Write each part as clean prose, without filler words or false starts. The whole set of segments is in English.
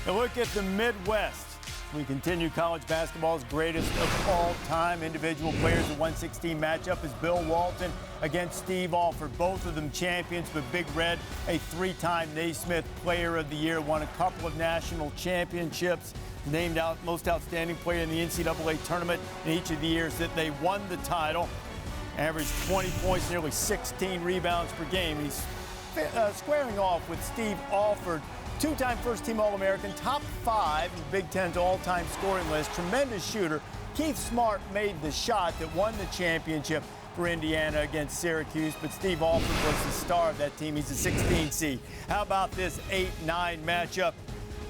A look at the Midwest. We continue college basketball's greatest of all time. Individual players, the 116 matchup is Bill Walton against Steve Alford. Both of them champions, but Big Red, a three-time Naismith Player of the Year, won a couple of national championships, named out most outstanding player in the NCAA tournament in each of the years that they won the title. Averaged 20 points, nearly 16 rebounds per game. He's squaring off with Steve Alford, two-time first-team All-American, top 5 in Big Ten's all-time scoring list. Tremendous shooter. Keith Smart made the shot that won the championship for Indiana against Syracuse, but Steve Alford was the star of that team. He's a 16 seed. How about this 8-9 matchup?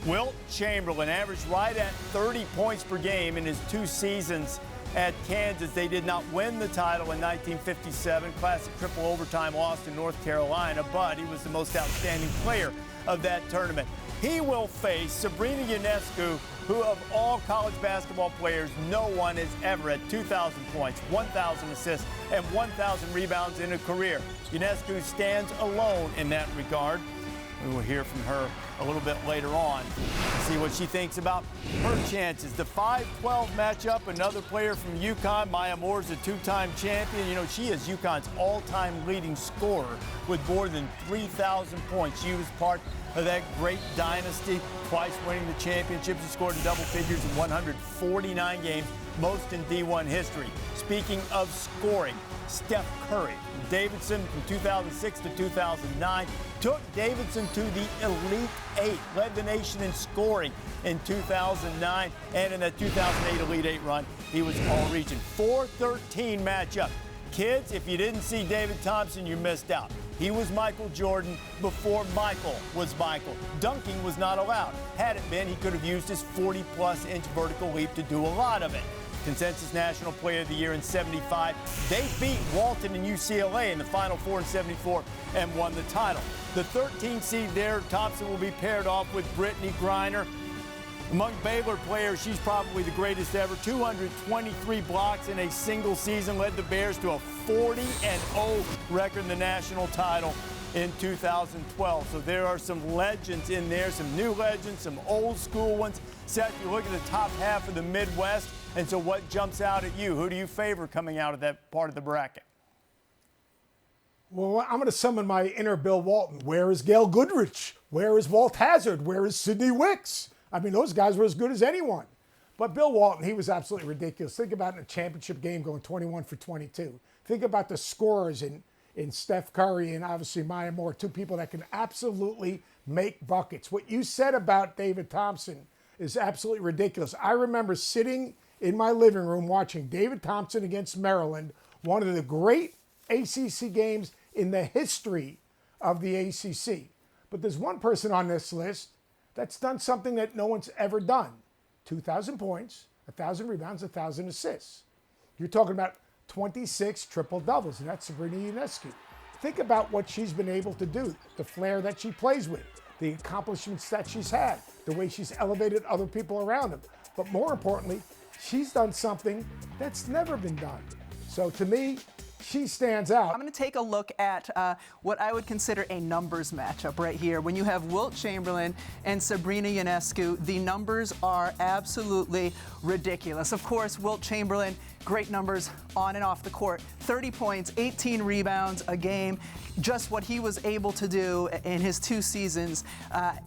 Wilt Chamberlain averaged right at 30 points per game in his 2 seasons at Kansas. They did not win the title in 1957, classic triple overtime loss to North Carolina, but he was the most outstanding player of that tournament. He will face Sabrina Ionescu, who of all college basketball players, no one has ever had 2,000 points, 1,000 assists, and 1,000 rebounds in a career. Ionescu stands alone in that regard. We will hear from her a little bit later on to see what she thinks about her chances. The 5-12 matchup, another player from UConn, Maya Moore's a 2-time champion. You know, she is UConn's all-time leading scorer with more than 3,000 points. She was part of that great dynasty, twice winning the championship. She scored in double figures in 149 games, most in D1 history. Speaking of scoring, Steph Curry, Davidson from 2006 to 2009, took Davidson to the Elite 8, led the nation in scoring in 2009, and in that 2008 Elite 8 run, he was all-region. 4-13 matchup. Kids, if you didn't see David Thompson, you missed out. He was Michael Jordan before Michael was Michael. Dunking was not allowed. Had it been, he could have used his 40-plus inch vertical leap to do a lot of it. Consensus National Player of the Year in 75. They beat Walton and UCLA in the Final Four in 74 and won the title. The 13 seed there, Thompson will be paired off with Brittany Griner. Among Baylor players, she's probably the greatest ever. 223 blocks in a single season, led the Bears to a 40-0 record in the national title in 2012. So there are some legends in there, some new legends, some old school ones. Seth, you look at the top half of the Midwest, and so what jumps out at you? Who do you favor coming out of that part of the bracket? Well, I'm going to summon my inner Bill Walton. Where is Gail Goodrich? Where is Walt Hazzard? Where is Sidney Wicks? I mean, those guys were as good as anyone. But Bill Walton, he was absolutely ridiculous. Think about in a championship game going 21 for 22. Think about the scorers in Steph Curry and obviously Maya Moore, 2 people that can absolutely make buckets. What you said about David Thompson is absolutely ridiculous. I remember sitting in my living room watching David Thompson against Maryland, one of the great ACC games in the history of the ACC. But there's one person on this list that's done something that no one's ever done. 2,000 points, 1,000 rebounds, 1,000 assists. You're talking about 26 triple-doubles, and that's Sabrina Ionescu. Think about what she's been able to do, the flair that she plays with, the accomplishments that she's had, the way she's elevated other people around her. But more importantly, she's done something that's never been done. So to me, she stands out. I'm going to take a look at what I would consider a numbers matchup right here. When you have Wilt Chamberlain and Sabrina Ionescu, the numbers are absolutely ridiculous. Of course, Wilt Chamberlain, great numbers on and off the court. 30 points, 18 rebounds a game. Just what he was able to do in his 2 seasons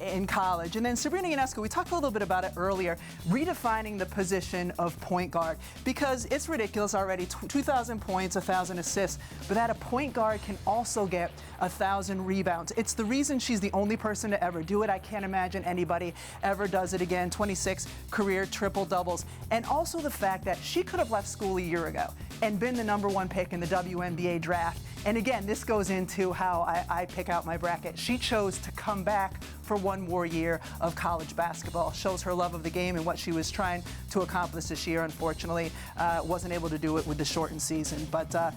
in college. And then Sabrina Ionescu, we talked a little bit about it earlier, redefining the position of point guard, because it's ridiculous already, 2,000 points, 1,000 assists, but that a point guard can also get 1,000 rebounds. It's the reason she's the only person to ever do it. I can't imagine anybody ever does it again. 26 career triple-doubles. And also the fact that she could have left school a year ago and been the #1 pick in the WNBA draft. And again, this goes into how I pick out my bracket. She chose to come back for one more year of college basketball. Shows her love of the game and what she was trying to accomplish this year. Unfortunately, wasn't able to do it with the shortened season. But a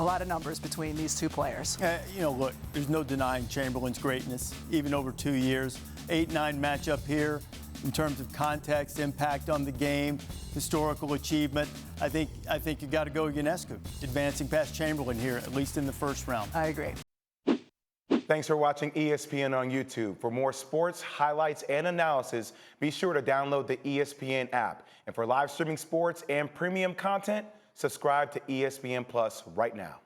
lot of numbers between these 2 players. You know, look, there's no denying Chamberlain's greatness, even over 2 years. 8-9 matchup here. In terms of context, impact on the game, historical achievement, I think you got to go Ionescu, advancing past Chamberlain here, at least in the first round. I agree. Thanks for watching ESPN on YouTube. For more sports, highlights, and analysis, be sure to download the ESPN app. And for live streaming sports and premium content, subscribe to ESPN Plus right now.